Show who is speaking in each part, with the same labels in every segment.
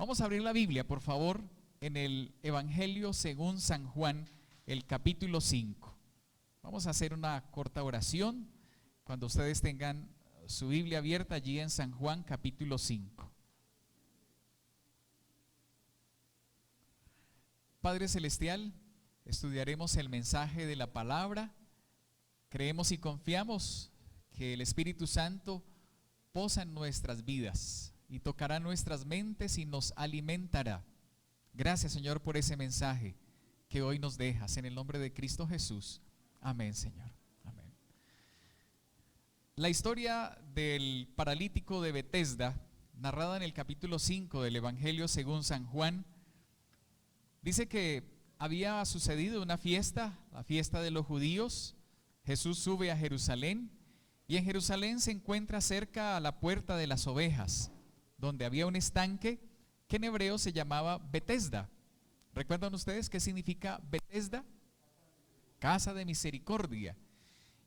Speaker 1: Vamos a abrir la Biblia, por favor, en el Evangelio según San Juan, el capítulo 5. Vamos a hacer una corta oración cuando ustedes tengan su Biblia abierta allí en San Juan, capítulo 5. Padre Celestial, estudiaremos el mensaje de la palabra. Creemos y confiamos que el Espíritu Santo posa en nuestras vidas y tocará nuestras mentes y nos alimentará. Gracias, Señor, por ese mensaje que hoy nos dejas. En el nombre de Cristo Jesús. Amén, Señor. Amén. La historia del paralítico de Betesda, narrada en el capítulo 5 del Evangelio según San Juan, dice que había sucedido una fiesta, la fiesta de los judíos. Jesús sube a Jerusalén y en Jerusalén se encuentra cerca a la puerta de las ovejas, donde había un estanque que en hebreo se llamaba Betesda. ¿Recuerdan ustedes qué significa Betesda? Casa de misericordia.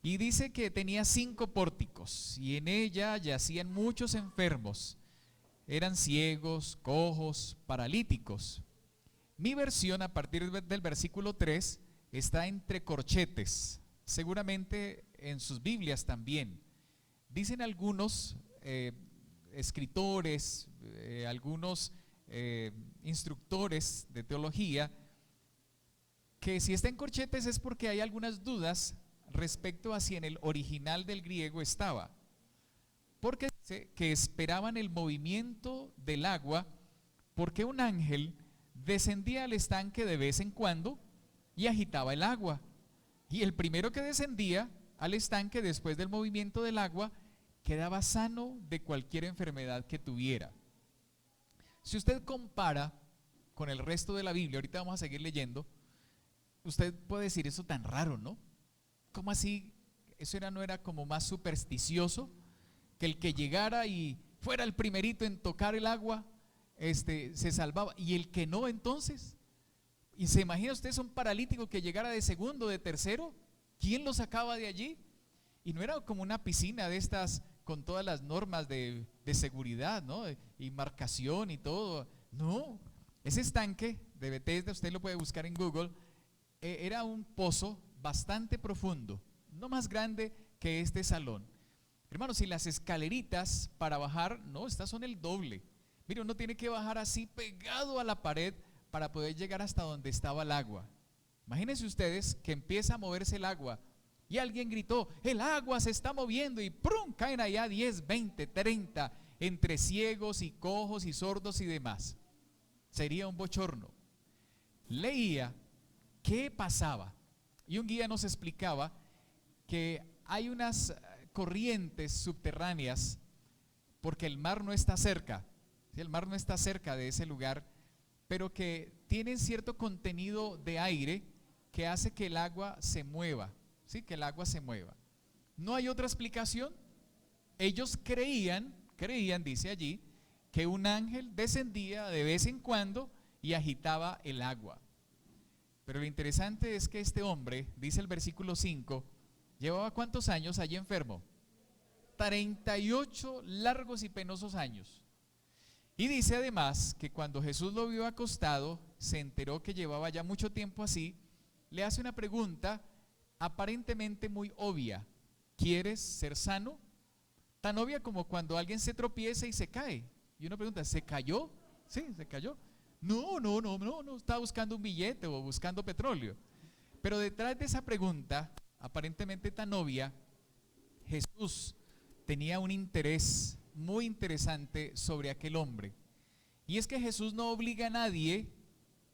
Speaker 1: Y dice que tenía 5 pórticos y en ella yacían muchos enfermos. Eran ciegos, cojos, paralíticos. Mi versión, a partir del versículo 3, está entre corchetes. Seguramente en sus Biblias también. Dicen algunos escritores, algunos instructores de teología, que si está en corchetes es porque hay algunas dudas respecto a si en el original del griego estaba. Porque dice que esperaban el movimiento del agua, porque un ángel descendía al estanque de vez en cuando y agitaba el agua. Y el primero que descendía al estanque después del movimiento del agua quedaba sano de cualquier enfermedad que tuviera. Si usted compara con el resto de la Biblia, ahorita vamos a seguir leyendo, usted puede decir eso tan raro, ¿no? ¿Cómo así? Eso no era como más supersticioso, que el que llegara y fuera el primerito en tocar el agua, se salvaba, y el que no, entonces. ¿Y se imagina usted es un paralítico que llegara de segundo, de tercero? ¿Quién lo sacaba de allí? Y no era como una piscina de estas con todas las normas de seguridad, ¿no? Y marcación y todo. No, ese estanque de Betesda, usted lo puede buscar en Google, era un pozo bastante profundo, no más grande que este salón. Hermanos, y las escaleritas para bajar, no, estas son el doble. Mire, uno tiene que bajar así pegado a la pared para poder llegar hasta donde estaba el agua. Imagínense ustedes que empieza a moverse el agua y alguien gritó, el agua se está moviendo, y ¡prum!, caen allá 10, 20, 30 entre ciegos y cojos y sordos y demás. Sería un bochorno. Leía qué pasaba y un guía nos explicaba que hay unas corrientes subterráneas porque el mar no está cerca. El mar no está cerca de ese lugar, pero que tienen cierto contenido de aire que hace que el agua se mueva, ¿sí? Que el agua se mueva. No hay otra explicación. Ellos creían, dice allí, que un ángel descendía de vez en cuando y agitaba el agua. Pero lo interesante es que este hombre, dice el versículo 5, ¿llevaba cuántos años allí enfermo? 38 largos y penosos años. Y dice además que cuando Jesús lo vio acostado, se enteró que llevaba ya mucho tiempo así, le hace una pregunta aparentemente muy obvia: ¿quieres ser sano? Tan obvia como cuando alguien se tropieza y se cae. Y uno pregunta, ¿se cayó? Sí, se cayó. No, estaba buscando un billete o buscando petróleo. Pero detrás de esa pregunta, aparentemente tan obvia, Jesús tenía un interés muy interesante sobre aquel hombre. Y es que Jesús no obliga a nadie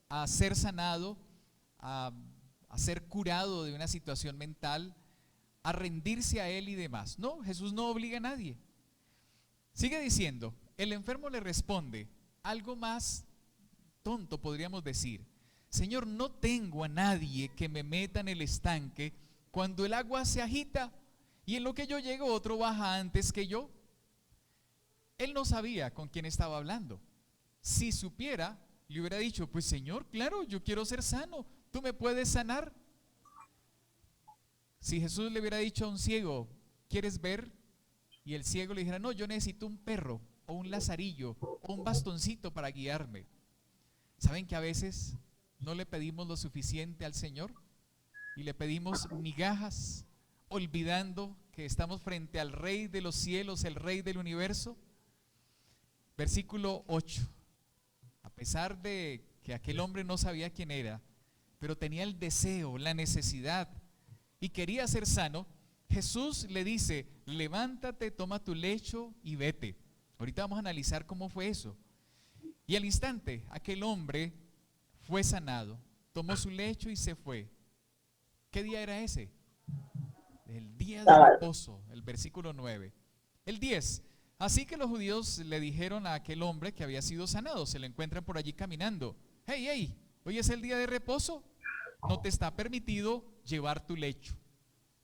Speaker 1: a ser sanado, a ser curado de una situación mental, a rendirse a él y demás. No, Jesús no obliga a nadie. Sigue diciendo, el enfermo le responde, algo más tonto podríamos decir: Señor, no tengo a nadie que me meta en el estanque cuando el agua se agita y en lo que yo llego otro baja antes que yo. Él no sabía con quién estaba hablando. Si supiera, le hubiera dicho, pues Señor, claro, yo quiero ser sano, tú me puedes sanar. Si Jesús le hubiera dicho a un ciego, ¿quieres ver? Y el ciego le dijera, no, yo necesito un perro o un lazarillo o un bastoncito para guiarme. ¿Saben que a veces no le pedimos lo suficiente al Señor y le pedimos migajas, olvidando que estamos frente al Rey de los cielos, el Rey del universo? Versículo 8. A pesar de que aquel hombre no sabía quién era, pero tenía el deseo, la necesidad y quería ser sano, Jesús le dice: levántate, toma tu lecho y vete. Ahorita vamos a analizar cómo fue eso. Y al instante aquel hombre fue sanado, tomó su lecho y se fue. ¿Qué día era ese? El día de reposo, el versículo 9. El 10. Así que los judíos le dijeron a aquel hombre que había sido sanado, se le encuentran por allí caminando: hey, hey, hoy es el día de reposo, no te está permitido llevar tu lecho.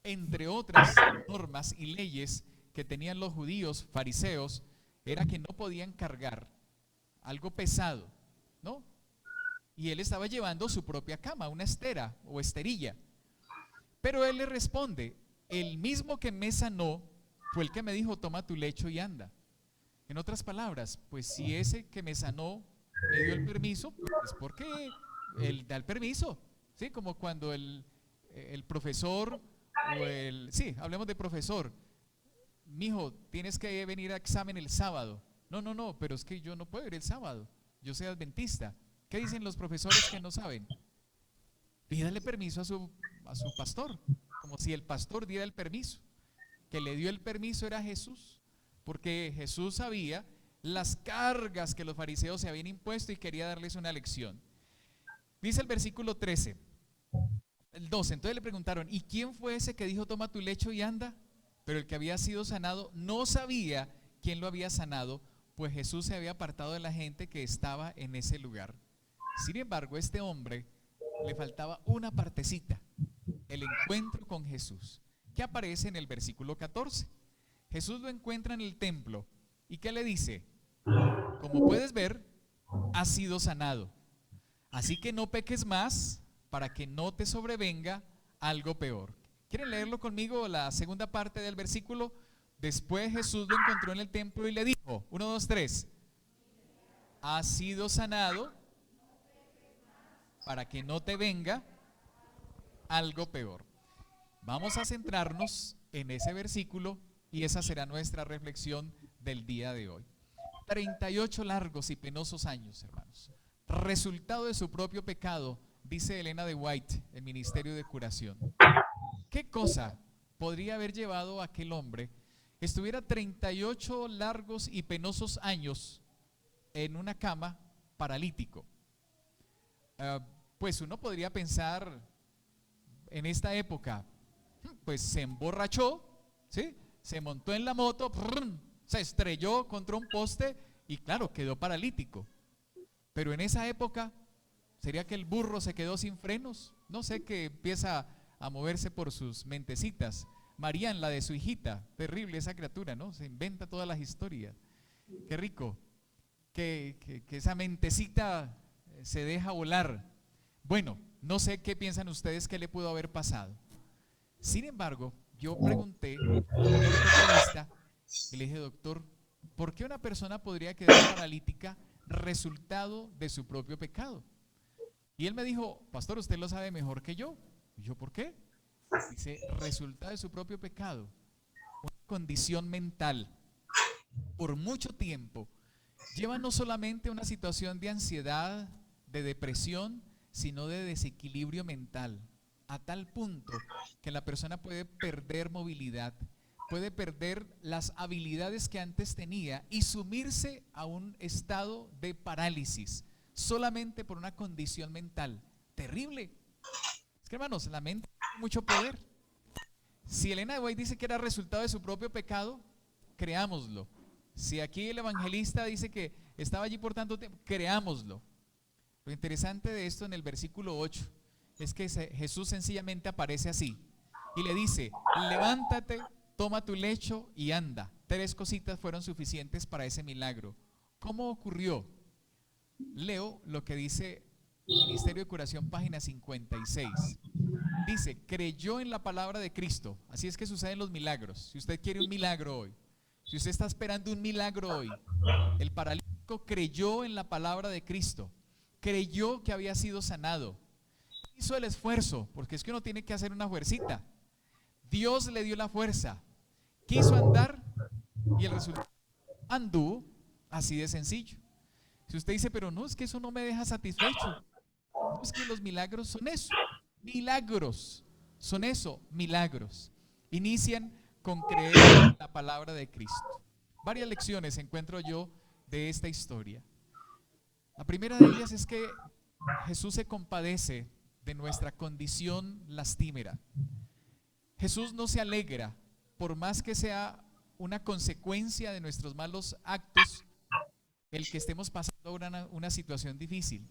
Speaker 1: Entre otras normas y leyes que tenían los judíos fariseos, era que no podían cargar algo pesado, ¿no? Y él estaba llevando su propia cama, una estera o esterilla. Pero él le responde: el mismo que me sanó fue el que me dijo: toma tu lecho y anda. En otras palabras, pues si ese que me sanó me dio el permiso, pues porque él da el permiso, ¿sí? Como cuando el profesor sí, hablemos de profesor: mijo, tienes que venir a examen el sábado. No, no, no, pero es que yo no puedo ir el sábado, yo soy adventista. ¿Qué dicen los profesores que no saben? Pídale permiso a su pastor, como si el pastor diera el permiso. Que le dio el permiso era Jesús, porque Jesús sabía las cargas que los fariseos se habían impuesto y quería darles una lección. Dice el versículo 13, el 12, entonces le preguntaron: ¿y quién fue ese que dijo toma tu lecho y anda? Pero el que había sido sanado no sabía quién lo había sanado, pues Jesús se había apartado de la gente que estaba en ese lugar. Sin embargo, este hombre le faltaba una partecita: el encuentro con Jesús, que aparece en el versículo 14. Jesús lo encuentra en el templo y ¿qué le dice? Como puedes ver, has sido sanado, así que no peques más para que no te sobrevenga algo peor. ¿Quieren leerlo conmigo? La segunda parte del versículo. Después Jesús lo encontró en el templo y le dijo: 1, 2, 3, has sido sanado para que no te venga algo peor. Vamos a centrarnos en ese versículo y esa será nuestra reflexión del día de hoy. 38 largos y penosos años, hermanos, resultado de su propio pecado, dice Elena de White, el Ministerio de Curación. ¿Qué cosa podría haber llevado a aquel hombre estuviera 38 largos y penosos años en una cama, paralítico? Pues uno podría pensar en esta época, pues se emborrachó, ¿sí? Se montó en la moto, se estrelló contra un poste y claro, quedó paralítico. Pero en esa época, ¿sería que el burro se quedó sin frenos? No sé, que empieza a moverse por sus mentecitas. Marían, la de su hijita, terrible esa criatura, ¿no? Se inventa todas las historias. Qué rico que esa mentecita se deja volar. Bueno, no sé qué piensan ustedes que le pudo haber pasado. Sin embargo, yo pregunté a un ortopedista y le dije: doctor, ¿por qué una persona podría quedar paralítica resultado de su propio pecado? Y él me dijo: pastor, usted lo sabe mejor que yo. Y yo: ¿por qué? Dice: resultado de su propio pecado, una condición mental. Por mucho tiempo lleva no solamente una situación de ansiedad, de depresión, sino de desequilibrio mental, a tal punto que la persona puede perder movilidad, puede perder las habilidades que antes tenía y sumirse a un estado de parálisis, solamente por una condición mental. Terrible. Es que, hermanos, la mente tiene mucho poder. Si Elena de White dice que era resultado de su propio pecado, creámoslo. Si aquí el evangelista dice que estaba allí por tanto tiempo, creámoslo. Lo interesante de esto en el versículo 8 es que Jesús sencillamente aparece así y le dice: levántate, toma tu lecho y anda. 3 cositas fueron suficientes para ese milagro. ¿Cómo ocurrió? Leo lo que dice Ministerio de Curación, página 56. Dice: creyó en la palabra de Cristo. Así es que suceden los milagros. Si usted quiere un milagro hoy, Si usted está esperando un milagro hoy, el paralítico creyó en la palabra de Cristo, creyó que había sido sanado, hizo el esfuerzo, porque es que uno tiene que hacer una fuercita. Dios le dio la fuerza, quiso andar y el resultado anduvo, así de sencillo. Si usted dice, pero no, es que eso no me deja satisfecho. No, es que los milagros son eso, milagros son eso, milagros. Inician con creer en la palabra de Cristo. Varias lecciones encuentro yo de esta historia. La primera de ellas es que Jesús se compadece de nuestra condición lastimera. Jesús no se alegra, por más que sea una consecuencia de nuestros malos actos, el que estemos pasando una situación difícil.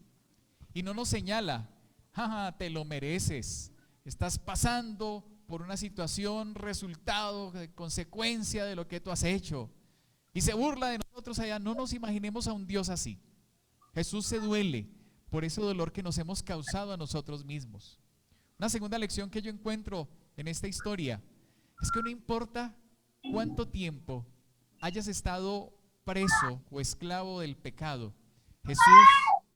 Speaker 1: Y no nos señala, jaja, te lo mereces, estás pasando por una situación resultado, consecuencia de lo que tú has hecho. Y se burla de nosotros allá. No nos imaginemos a un Dios así. Jesús se duele por ese dolor que nos hemos causado a nosotros mismos. Una segunda lección que yo encuentro en esta historia es que no importa cuánto tiempo hayas estado preso o esclavo del pecado, Jesús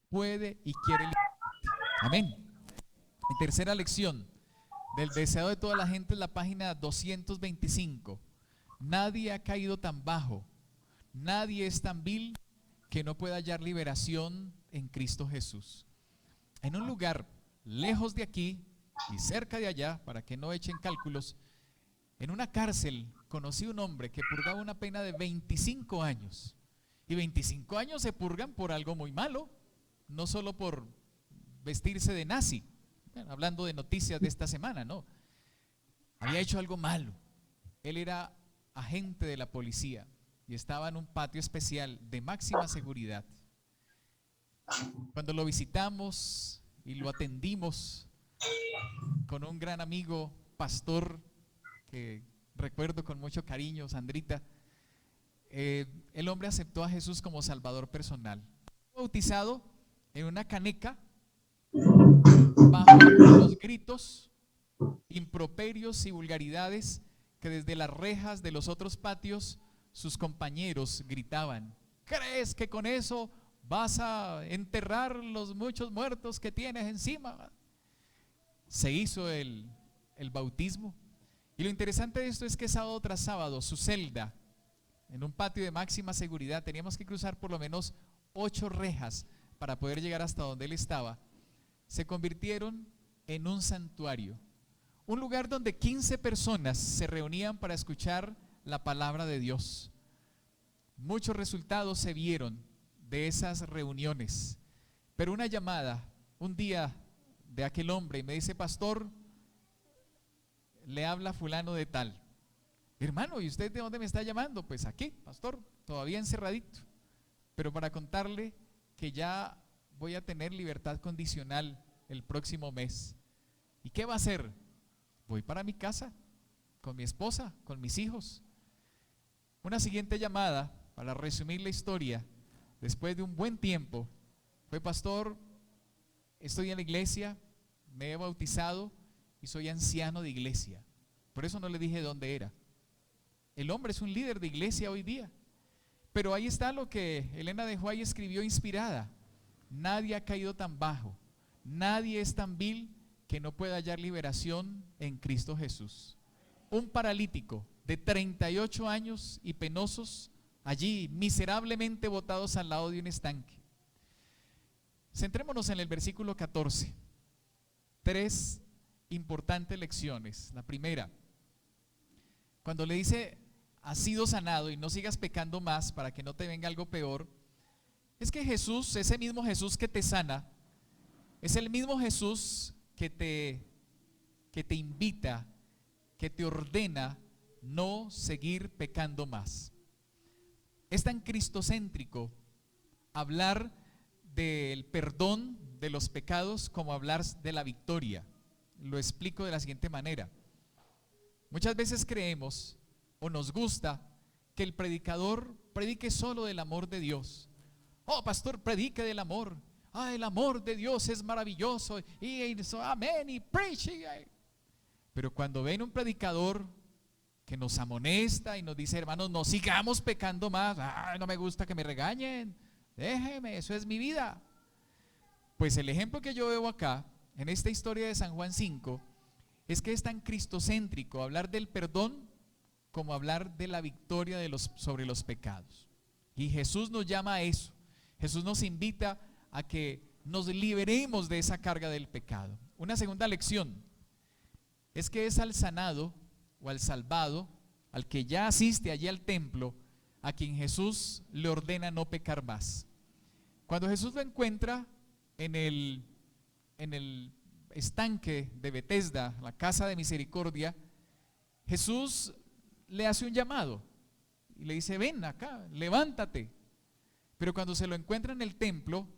Speaker 1: puede y quiere liberarte. Amén. Mi tercera lección del deseo de toda la gente es la página 225. Nadie ha caído tan bajo, nadie es tan vil que no pueda hallar liberación en Cristo Jesús. En un lugar lejos de aquí y cerca de allá, para que no echen cálculos, en una cárcel conocí un hombre que purgaba una pena de 25 años. Y 25 años se purgan por algo muy malo, no solo por vestirse de nazi. Bueno, hablando de noticias de esta semana, no. Había hecho algo malo. Él era agente de la policía y estaba en un patio especial de máxima seguridad. Cuando lo visitamos y lo atendimos con un gran amigo, pastor, que recuerdo con mucho cariño, Sandrita, el hombre aceptó a Jesús como salvador personal. Fue bautizado en una caneca bajo los gritos, improperios y vulgaridades que desde las rejas de los otros patios sus compañeros gritaban. ¿Crees que con eso vas a enterrar los muchos muertos que tienes encima? Se hizo el bautismo. Y lo interesante de esto es que sábado tras sábado su celda, en un patio de máxima seguridad, teníamos que cruzar por lo menos 8 rejas para poder llegar hasta donde él estaba, se convirtieron en un santuario, un lugar donde 15 personas se reunían para escuchar la palabra de Dios. Muchos resultados se vieron de esas reuniones, pero una llamada un día de aquel hombre y me dice: pastor, le habla fulano de tal. Hermano, ¿y usted de dónde me está llamando? Pues aquí, pastor, todavía encerradito, pero para contarle que ya voy a tener libertad condicional el próximo mes. ¿Y qué va a hacer? Voy para mi casa, con mi esposa, con mis hijos. Una siguiente llamada, para resumir la historia, después de un buen tiempo, fue: pastor, estoy en la iglesia, me he bautizado y soy anciano de iglesia. Por eso no le dije dónde era. El hombre es un líder de iglesia hoy día. Pero ahí está lo que Elena de White escribió inspirada: nadie ha caído tan bajo, nadie es tan vil que no pueda hallar liberación en Cristo Jesús. Un paralítico de 38 años y penosos, allí miserablemente botados al lado de un estanque. Centrémonos en el versículo 14. 3 importantes lecciones. La primera, cuando le dice: has sido sanado y no sigas pecando más para que no te venga algo peor, es que Jesús, ese mismo Jesús que te sana, es el mismo Jesús que te invita, que te ordena no seguir pecando más. Es tan cristocéntrico hablar del perdón de los pecados como hablar de la victoria. Lo explico de la siguiente manera. Muchas veces creemos o nos gusta que el predicador predique solo del amor de Dios. Oh, pastor, predique del amor. Ah, el amor de Dios es maravilloso y amén y preach. Pero cuando ven un predicador que nos amonesta y nos dice, hermanos, no sigamos pecando más. Ay, no me gusta que me regañen, déjeme, eso es mi vida. Pues el ejemplo que yo veo acá, en esta historia de San Juan 5, es que es tan cristocéntrico hablar del perdón como hablar de la victoria sobre los pecados. Y Jesús nos llama a eso. Jesús nos invita a que nos liberemos de esa carga del pecado. Una segunda lección es que es al sanado o al salvado, al que ya asiste allí al templo, a quien Jesús le ordena no pecar más. Cuando Jesús lo encuentra en el estanque de Betesda, la casa de misericordia, Jesús le hace un llamado y le dice, ven acá, levántate. Pero cuando se lo encuentra en el templo,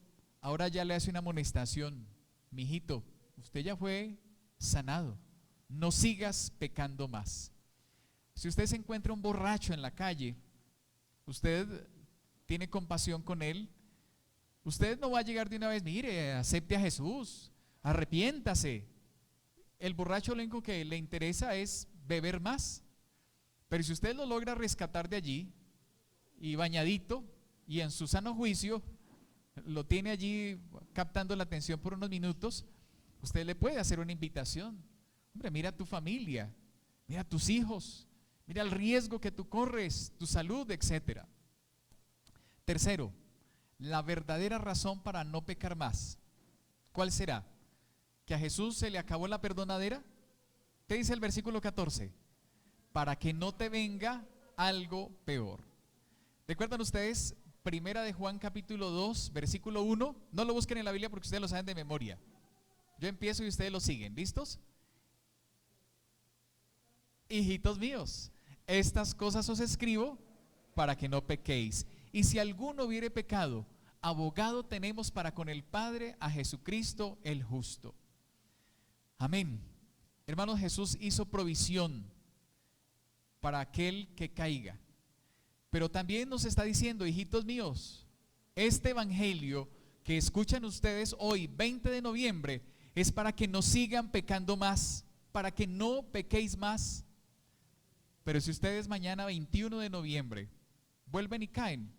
Speaker 1: ahora ya le hace una amonestación: mijito, usted ya fue sanado, no sigas pecando más. Si usted se encuentra un borracho en la calle, usted tiene compasión con él, usted no va a llegar de una vez, mire, acepte a Jesús, arrepiéntase. El borracho lo único que le interesa es beber más. Pero si usted lo logra rescatar de allí y bañadito y en su sano juicio, lo tiene allí captando la atención por unos minutos, usted le puede hacer una invitación. Hombre, mira a tu familia, mira a tus hijos, mira el riesgo que tú corres, tu salud, etcétera. Tercero, la verdadera razón para no pecar más. ¿Cuál será? ¿Que a Jesús se le acabó la perdonadera? ¿Qué dice el versículo 14? Para que no te venga algo peor. ¿Recuerdan ustedes? Primera de Juan capítulo 2, versículo 1. No lo busquen en la Biblia porque ustedes lo saben de memoria. Yo empiezo y ustedes lo siguen. ¿Listos? Hijitos míos, estas cosas os escribo para que no pequéis. Y si alguno hubiere pecado, abogado tenemos para con el Padre, a Jesucristo el justo. Amén. Hermanos, Jesús hizo provisión para aquel que caiga. Pero también nos está diciendo, hijitos míos, este evangelio que escuchan ustedes hoy, 20 de noviembre, es para que no sigan pecando más, para que no pequéis más. Pero si ustedes mañana, 21 de noviembre, vuelven y caen,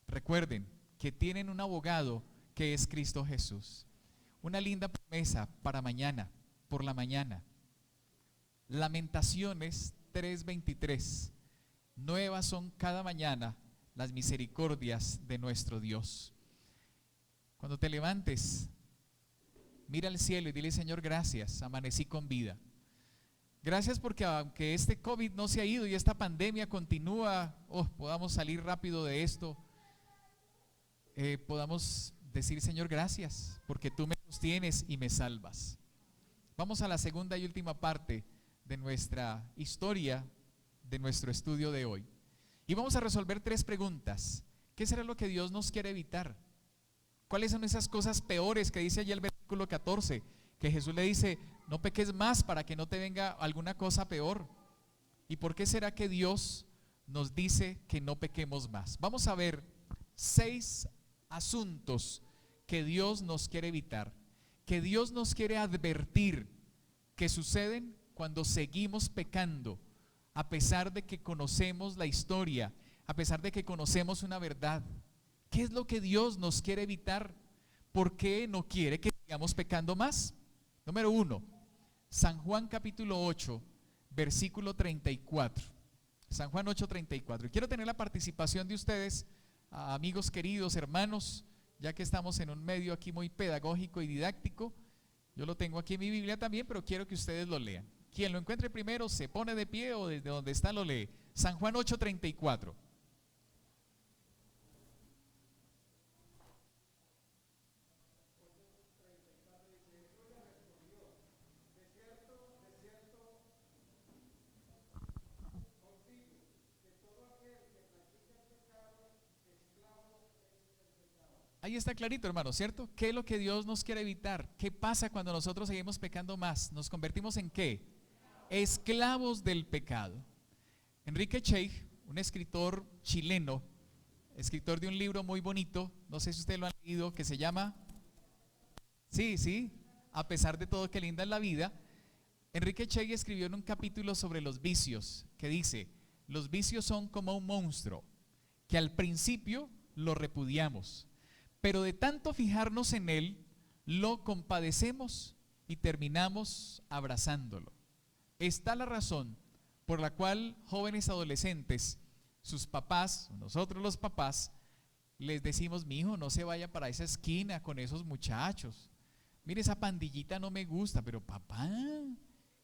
Speaker 1: recuerden que tienen un abogado que es Cristo Jesús. Una linda promesa para mañana, por la mañana. Lamentaciones 3:23. Nuevas son cada mañana las misericordias de nuestro Dios. Cuando te levantes, mira al cielo y dile: Señor, gracias, amanecí con vida. Gracias porque aunque este COVID no se ha ido y esta pandemia continúa, podamos salir rápido de esto, podamos decir: Señor, gracias porque tú me sostienes y me salvas. Vamos a la segunda y última parte de nuestra historia, de nuestro estudio de hoy. Y vamos a resolver 3 preguntas. ¿Qué será lo que Dios nos quiere evitar? ¿Cuáles son esas cosas peores que dice allí el versículo 14? Que Jesús le dice: no peques más para que no te venga alguna cosa peor. ¿Y por qué será que Dios nos dice que no pequemos más? Vamos a ver 6 asuntos que Dios nos quiere evitar, que Dios nos quiere advertir que suceden cuando seguimos pecando, a pesar de que conocemos la historia, a pesar de que conocemos una verdad. ¿Qué es lo que Dios nos quiere evitar? ¿Por qué no quiere que sigamos pecando más? Número 1, San Juan capítulo 8, versículo 34. San Juan 8:34. Y quiero tener la participación de ustedes, amigos queridos, hermanos, ya que estamos en un medio aquí muy pedagógico y didáctico. Yo lo tengo aquí en mi Biblia también, pero quiero que ustedes lo lean. Quien lo encuentre primero se pone de pie o desde donde está lo lee. San Juan 8:34. Ahí está clarito, hermano, ¿cierto? ¿Qué es lo que Dios nos quiere evitar? ¿Qué pasa cuando nosotros seguimos pecando más? ¿Nos convertimos en qué? Esclavos del pecado. Enrique Cheich, un escritor chileno, escritor de un libro muy bonito, no sé si ustedes lo han leído, que se llama, sí, a pesar de todo, qué linda es la vida. Enrique Chegui escribió en un capítulo sobre los vicios que dice: los vicios son como un monstruo que al principio lo repudiamos, pero de tanto fijarnos en él, lo compadecemos y terminamos abrazándolo. Está la razón por la cual jóvenes adolescentes, sus papás, nosotros los papás, les decimos: mi hijo, no se vaya para esa esquina con esos muchachos. Mire, esa pandillita no me gusta. Pero papá,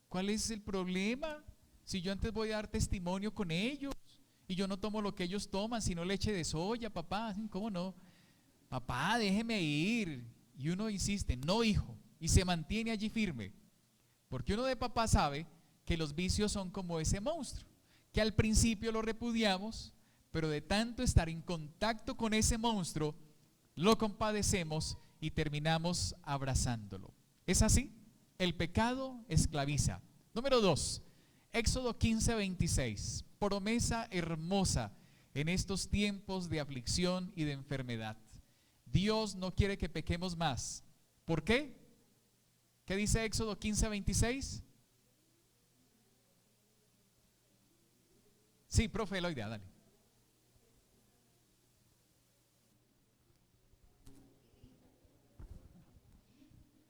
Speaker 1: ¿cuál es el problema? Si yo antes voy a dar testimonio con ellos y yo no tomo lo que ellos toman, sino leche de soya, papá. ¿Cómo no? Papá, déjeme ir. Y uno insiste: no, hijo, y se mantiene allí firme, porque uno de papá sabe que los vicios son como ese monstruo, que al principio lo repudiamos, pero de tanto estar en contacto con ese monstruo, lo compadecemos y terminamos abrazándolo. ¿Es así? El pecado esclaviza. Número 2, Éxodo 15:26, promesa hermosa en estos tiempos de aflicción y de enfermedad. Dios no quiere que pequemos más. ¿Por qué? ¿Qué dice Éxodo 15:26? Sí, profe Eloida, dale.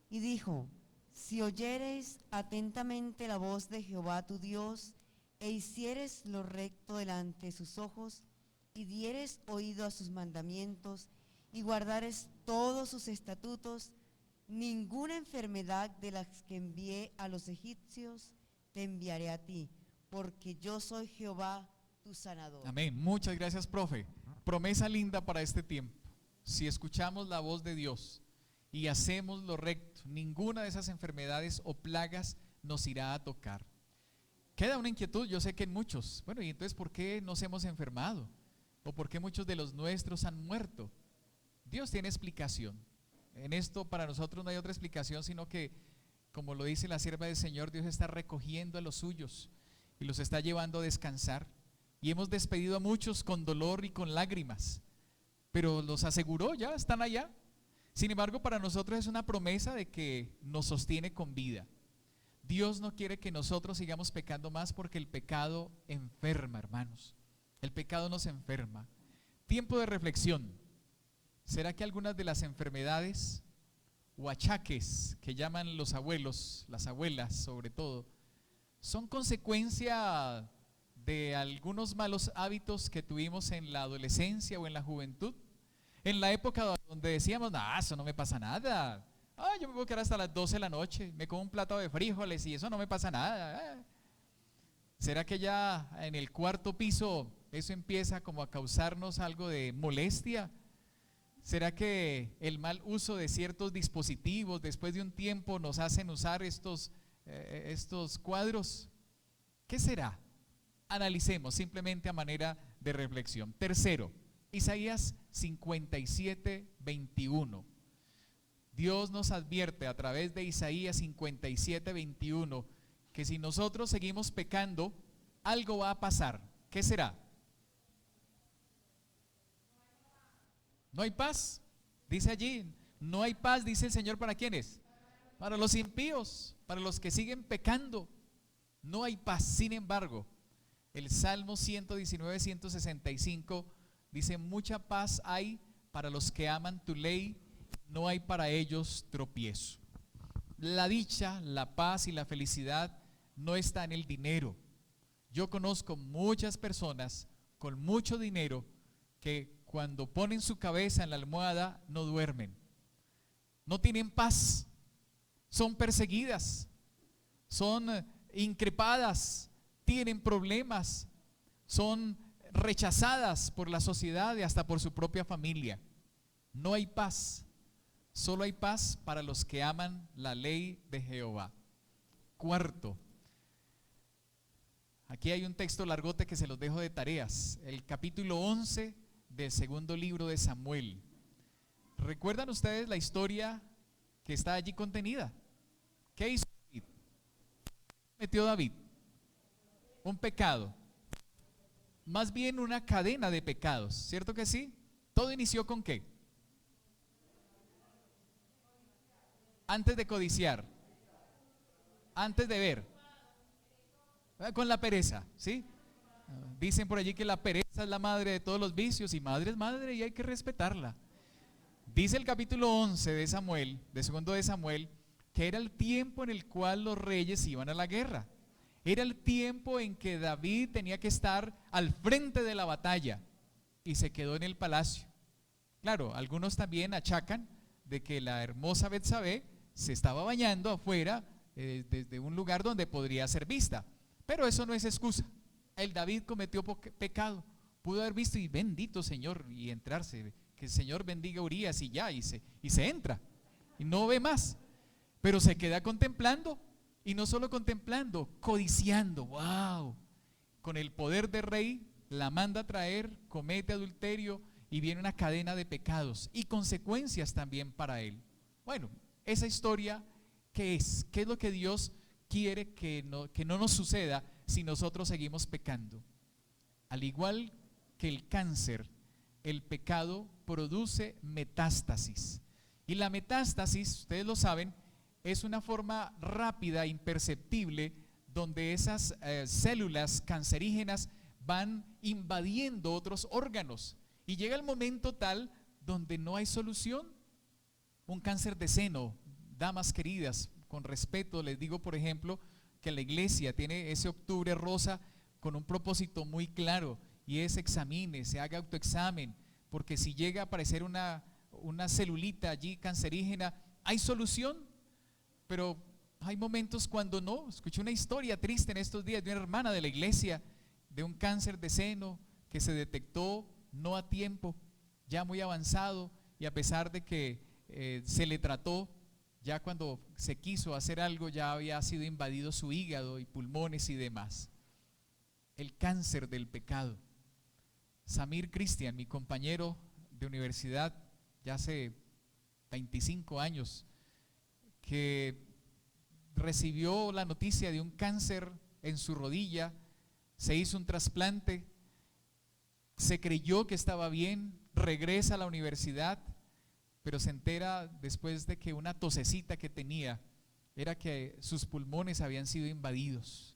Speaker 2: Y dijo: si oyereis atentamente la voz de Jehová tu Dios, e hicieres lo recto delante de sus ojos, y dieres oído a sus mandamientos, y guardares todos sus estatutos, ninguna enfermedad de las que envié a los egipcios te enviaré a ti, porque yo soy Jehová tu sanador.
Speaker 1: Amén. Muchas gracias, profe. Promesa linda para este tiempo. Si escuchamos la voz de Dios y hacemos lo recto, ninguna de esas enfermedades o plagas nos irá a tocar. Queda una inquietud, yo sé que en muchos: bueno, ¿y entonces por qué nos hemos enfermado? ¿O por qué muchos de los nuestros han muerto? Dios tiene explicación. En esto para nosotros no hay otra explicación, sino que, como lo dice la sierva del Señor, Dios está recogiendo a los suyos y los está llevando a descansar. Y hemos despedido a muchos con dolor y con lágrimas, pero los aseguró, ya están allá. Sin embargo, para nosotros es una promesa de que nos sostiene con vida. Dios no quiere que nosotros sigamos pecando más, porque el pecado enferma, hermanos. El pecado nos enferma. Tiempo de reflexión. ¿Será que algunas de las enfermedades o achaques que llaman los abuelos, las abuelas sobre todo, son consecuencia de algunos malos hábitos que tuvimos en la adolescencia o en la juventud? En la época donde decíamos: no, eso no me pasa nada. Yo me puedo quedar hasta las 12 de la noche, me como un plato de frijoles y eso no me pasa nada. ¿Será que ya en el cuarto piso eso empieza como a causarnos algo de molestia? ¿Será que el mal uso de ciertos dispositivos después de un tiempo nos hacen usar estos cuadros? ¿Qué será? Analicemos simplemente a manera de reflexión. Tercero, Isaías 57:21. Dios nos advierte a través de Isaías 57:21 que si nosotros seguimos pecando, algo va a pasar. ¿Qué será? No hay paz. Dice allí: no hay paz, dice el Señor, ¿para quiénes? Para los impíos, para los que siguen pecando. No hay paz. Sin embargo, el Salmo 119:165 dice: mucha paz hay para los que aman tu ley, no hay para ellos tropiezo. La dicha, la paz y la felicidad no está en el dinero. Yo conozco muchas personas con mucho dinero que cuando ponen su cabeza en la almohada no duermen, no tienen paz, son perseguidas, son increpadas, tienen problemas, son rechazadas por la sociedad y hasta por su propia familia. No hay paz. Solo hay paz para los que aman la ley de Jehová. Cuarto, aquí hay un texto largote que se los dejo de tareas. El capítulo 11 del segundo libro de Samuel. ¿Recuerdan ustedes la historia que está allí contenida? ¿Qué hizo David? Metió David un pecado, más bien una cadena de pecados, ¿cierto que sí? Todo inició con ¿qué? Antes de codiciar, antes de ver, Con la pereza, ¿sí? Dicen por allí que la pereza es la madre de todos los vicios, y madre es madre y hay que respetarla. Dice el capítulo 11 de Samuel, de segundo de Samuel, que era el tiempo en el cual los reyes iban a la guerra. Era el tiempo en que David tenía que estar al frente de la batalla y se quedó en el palacio. Claro, algunos también achacan de que la hermosa Betsabé se estaba bañando afuera desde un lugar donde podría ser vista. Pero eso no es excusa. El David cometió pecado. Pudo haber visto y bendito Señor y entrarse. Que el Señor bendiga a Urías y ya, y se entra. Y no ve más. Pero se queda contemplando. Y no solo contemplando, codiciando. ¡Wow! Con el poder de rey la manda a traer, comete adulterio y viene una cadena de pecados y consecuencias también para él. Bueno, esa historia, ¿qué es? ¿Qué es lo que Dios quiere que no nos suceda si nosotros seguimos pecando? Al igual que el cáncer, el pecado produce metástasis. Y la metástasis, ustedes lo saben, es una forma rápida, imperceptible, donde esas células cancerígenas van invadiendo otros órganos. Y llega el momento tal donde no hay solución. Un cáncer de seno, damas queridas, con respeto les digo, por ejemplo, que la iglesia tiene ese octubre rosa con un propósito muy claro, y es examine, se haga autoexamen, porque si llega a aparecer una celulita allí cancerígena, hay solución, pero hay momentos cuando no. Escuché una historia triste en estos días de una hermana de la iglesia de un cáncer de seno que se detectó no a tiempo, ya muy avanzado, y a pesar de que se le trató, ya cuando se quiso hacer algo ya había sido invadido su hígado y pulmones y demás. El cáncer del pecado. Samir Cristian, mi compañero de universidad, ya hace 25 años, que recibió la noticia de un cáncer en su rodilla, se hizo un trasplante, se creyó que estaba bien, regresa a la universidad, pero se entera después de que una tosecita que tenía era que sus pulmones habían sido invadidos.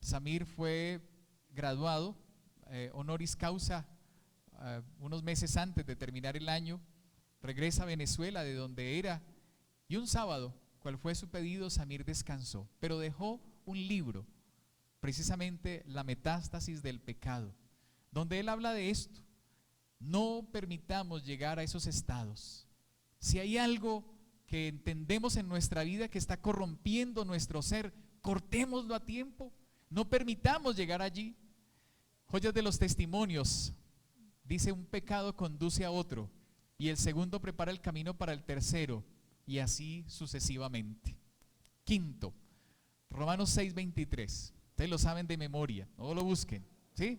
Speaker 1: Samir fue graduado honoris causa unos meses antes de terminar el año, regresa a Venezuela de donde era, y un sábado, cual fue su pedido, Samir descansó, pero dejó un libro, precisamente La metástasis del pecado, donde él habla de esto. No permitamos llegar a esos estados. Si hay algo que entendemos en nuestra vida que está corrompiendo nuestro ser, cortémoslo a tiempo, no permitamos llegar allí. Joyas de los testimonios, dice: un pecado conduce a otro, y el segundo prepara el camino para el tercero, y así sucesivamente. Quinto, Romanos 6:23, ustedes lo saben de memoria, no lo busquen, ¿sí?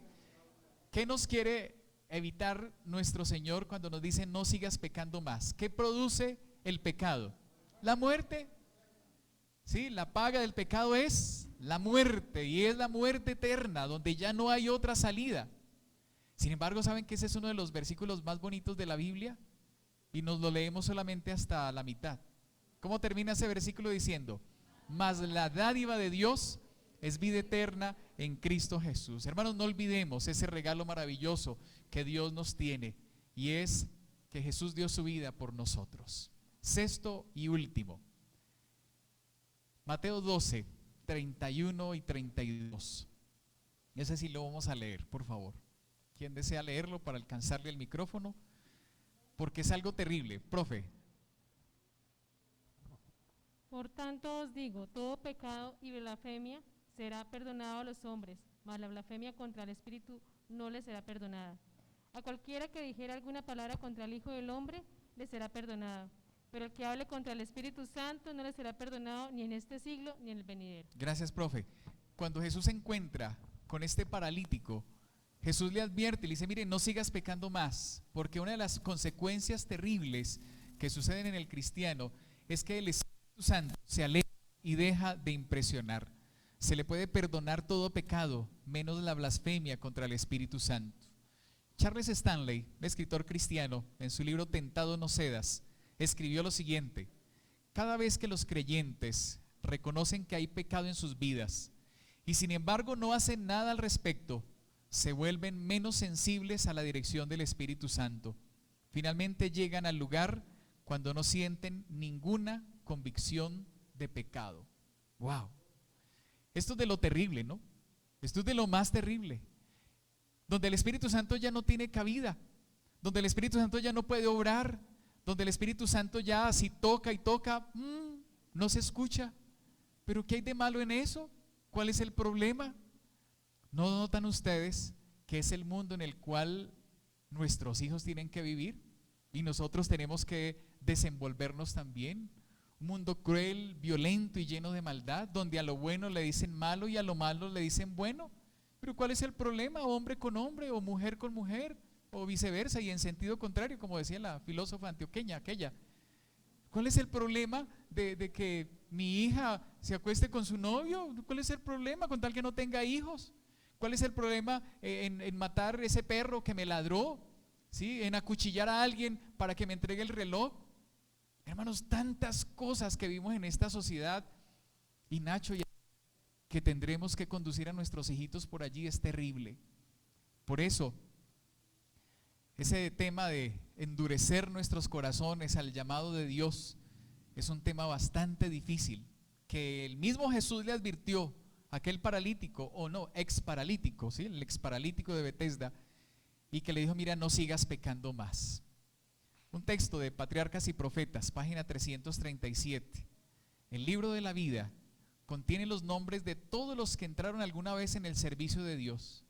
Speaker 1: ¿Qué nos quiere evitar nuestro Señor cuando nos dice no sigas pecando más? ¿Qué produce el pecado? La muerte. ¿Sí? La paga del pecado es la muerte, y es la muerte eterna, donde ya no hay otra salida. Sin embargo, ¿saben que ese es uno de los versículos más bonitos de la Biblia? Y nos lo leemos solamente hasta la mitad. ¿Cómo termina ese versículo? Diciendo: mas la dádiva de Dios es vida eterna en Cristo Jesús. Hermanos, no olvidemos ese regalo maravilloso que Dios nos tiene, y es que Jesús dio su vida por nosotros. Sexto y último, Mateo 12, 31 y 32. Ese sí lo vamos a leer, por favor. ¿Quién desea leerlo para alcanzarle el micrófono? Porque es algo terrible, profe.
Speaker 3: Por tanto os digo, todo pecado y blasfemia será perdonado a los hombres, mas la blasfemia contra el Espíritu no le será perdonada. A cualquiera que dijera alguna palabra contra el Hijo del Hombre, le será perdonada. Pero el que hable contra el Espíritu Santo no le será perdonado ni en este siglo ni en el venidero.
Speaker 1: Gracias, profe. Cuando Jesús se encuentra con este paralítico, Jesús le advierte, le dice: mire, no sigas pecando más, porque una de las consecuencias terribles que suceden en el cristiano es que el Espíritu Santo se aleja y deja de impresionar. Se le puede perdonar todo pecado, menos la blasfemia contra el Espíritu Santo. Charles Stanley, un escritor cristiano, en su libro Tentado no cedas, escribió lo siguiente: cada vez que los creyentes reconocen que hay pecado en sus vidas y sin embargo no hacen nada al respecto, se vuelven menos sensibles a la dirección del Espíritu Santo. Finalmente llegan al lugar cuando no sienten ninguna convicción de pecado. ¡Wow! Esto es de lo terrible, ¿no? Esto es de lo más terrible. Donde el Espíritu Santo ya no tiene cabida, donde el Espíritu Santo ya no puede obrar, donde el Espíritu Santo ya si toca y toca, no se escucha. ¿Pero qué hay de malo en eso? ¿Cuál es el problema? ¿No notan ustedes que es el mundo en el cual nuestros hijos tienen que vivir y nosotros tenemos que desenvolvernos también? Un mundo cruel, violento y lleno de maldad, donde a lo bueno le dicen malo y a lo malo le dicen bueno. Pero ¿cuál es el problema? Hombre con hombre o mujer con mujer o viceversa, y en sentido contrario, como decía la filósofa antioqueña aquella. ¿Cuál es el problema de que mi hija se acueste con su novio? ¿Cuál es el problema con tal que no tenga hijos? ¿Cuál es el problema en matar ese perro que me ladró? ¿Sí? En acuchillar a alguien para que me entregue el reloj. Hermanos, tantas cosas que vimos en esta sociedad, y Nacho, que tendremos que conducir a nuestros hijitos por allí, es terrible. Por eso, ese tema de endurecer nuestros corazones al llamado de Dios es un tema bastante difícil, que el mismo Jesús le advirtió a aquel paralítico, o no, ex paralítico, ¿sí? El ex paralítico de Betesda, y que le dijo: mira, no sigas pecando más. Un texto de Patriarcas y Profetas, página 337. El libro de la vida contiene los nombres de todos los que entraron alguna vez en el servicio de Dios.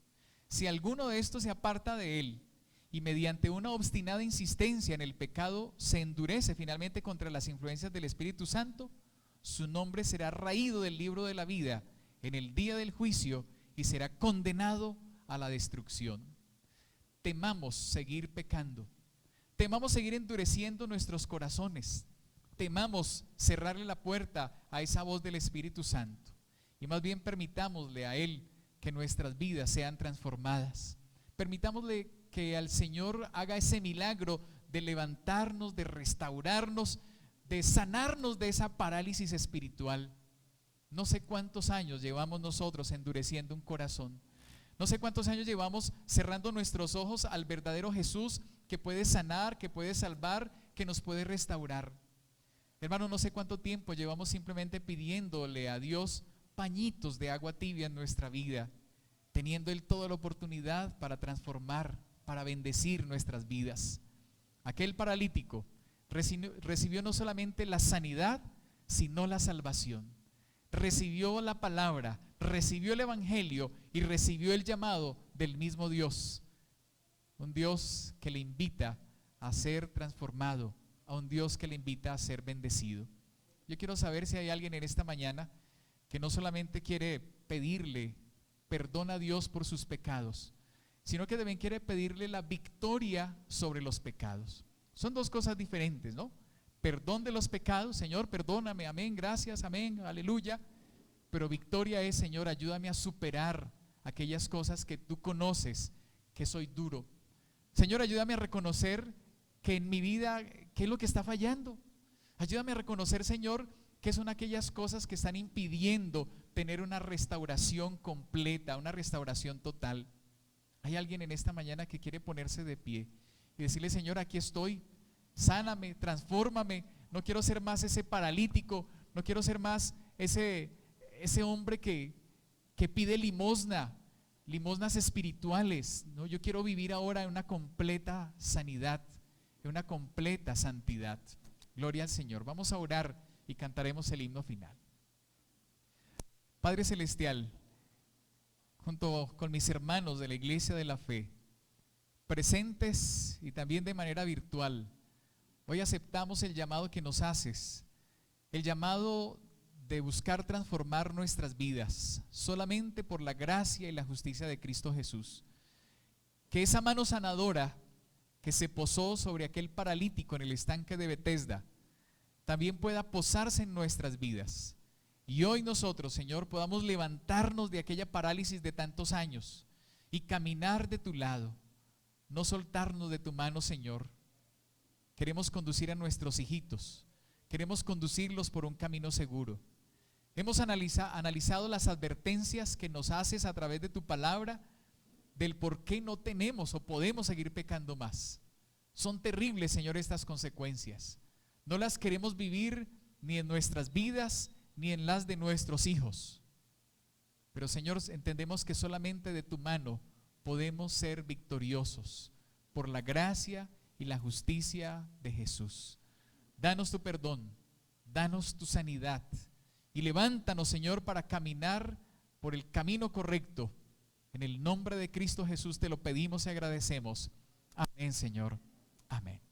Speaker 1: Si alguno de estos se aparta de él y mediante una obstinada insistencia en el pecado se endurece finalmente contra las influencias del Espíritu Santo, su nombre será raído del libro de la vida en el día del juicio y será condenado a la destrucción. Temamos seguir pecando, temamos seguir endureciendo nuestros corazones, temamos cerrarle la puerta a esa voz del Espíritu Santo, y más bien permitámosle a Él que nuestras vidas sean transformadas. Permitámosle que al Señor haga ese milagro de levantarnos, de restaurarnos, de sanarnos de esa parálisis espiritual. No sé cuántos años llevamos nosotros endureciendo un corazón. No sé cuántos años llevamos cerrando nuestros ojos al verdadero Jesús, que puede sanar, que puede salvar, que nos puede restaurar. Hermano, no sé cuánto tiempo llevamos simplemente pidiéndole a Dios pañitos de agua tibia en nuestra vida, teniendo Él toda la oportunidad para transformar, para bendecir nuestras vidas. Aquel paralítico recibió no solamente la sanidad, sino la salvación. Recibió la palabra, recibió el evangelio y recibió el llamado del mismo Dios. Un Dios que le invita a ser transformado, a un Dios que le invita a ser bendecido. Yo quiero saber si hay alguien en esta mañana que no solamente quiere pedirle perdón a Dios por sus pecados, sino que también quiere pedirle la victoria sobre los pecados. Son dos cosas diferentes, ¿no? Perdón de los pecados: Señor, perdóname, amén, gracias, amén, aleluya. Pero victoria es: Señor, ayúdame a superar aquellas cosas que tú conoces que soy duro. Señor, ayúdame a reconocer que en mi vida, ¿qué es lo que está fallando? Ayúdame a reconocer, Señor, qué son aquellas cosas que están impidiendo tener una restauración completa, una restauración total. Hay alguien en esta mañana que quiere ponerse de pie y decirle: Señor, aquí estoy, sáname, transfórmame. No quiero ser más ese paralítico, no quiero ser más ese hombre que pide limosnas espirituales, ¿no? Yo quiero vivir ahora en una completa sanidad, en una completa santidad. Gloria al Señor. Vamos a orar y cantaremos el himno final. Padre Celestial, junto con mis hermanos de la Iglesia de la Fe, presentes y también de manera virtual, hoy aceptamos el llamado que nos haces, el llamado de buscar transformar nuestras vidas solamente por la gracia y la justicia de Cristo Jesús. Que esa mano sanadora que se posó sobre aquel paralítico en el estanque de Betesda también pueda posarse en nuestras vidas. Y hoy nosotros, Señor, podamos levantarnos de aquella parálisis de tantos años y caminar de tu lado, no soltarnos de tu mano, Señor. Queremos conducir a nuestros hijitos, queremos conducirlos por un camino seguro. Hemos analizado las advertencias que nos haces a través de tu palabra del por qué no tenemos o podemos seguir pecando más. Son terribles, Señor, estas consecuencias. No las queremos vivir ni en nuestras vidas ni en las de nuestros hijos. Pero, Señor, entendemos que solamente de tu mano podemos ser victoriosos por la gracia y la justicia de Jesús. Danos tu perdón, danos tu sanidad y levántanos, Señor, para caminar por el camino correcto. En el nombre de Cristo Jesús te lo pedimos y agradecemos. Amén, Señor. Amén.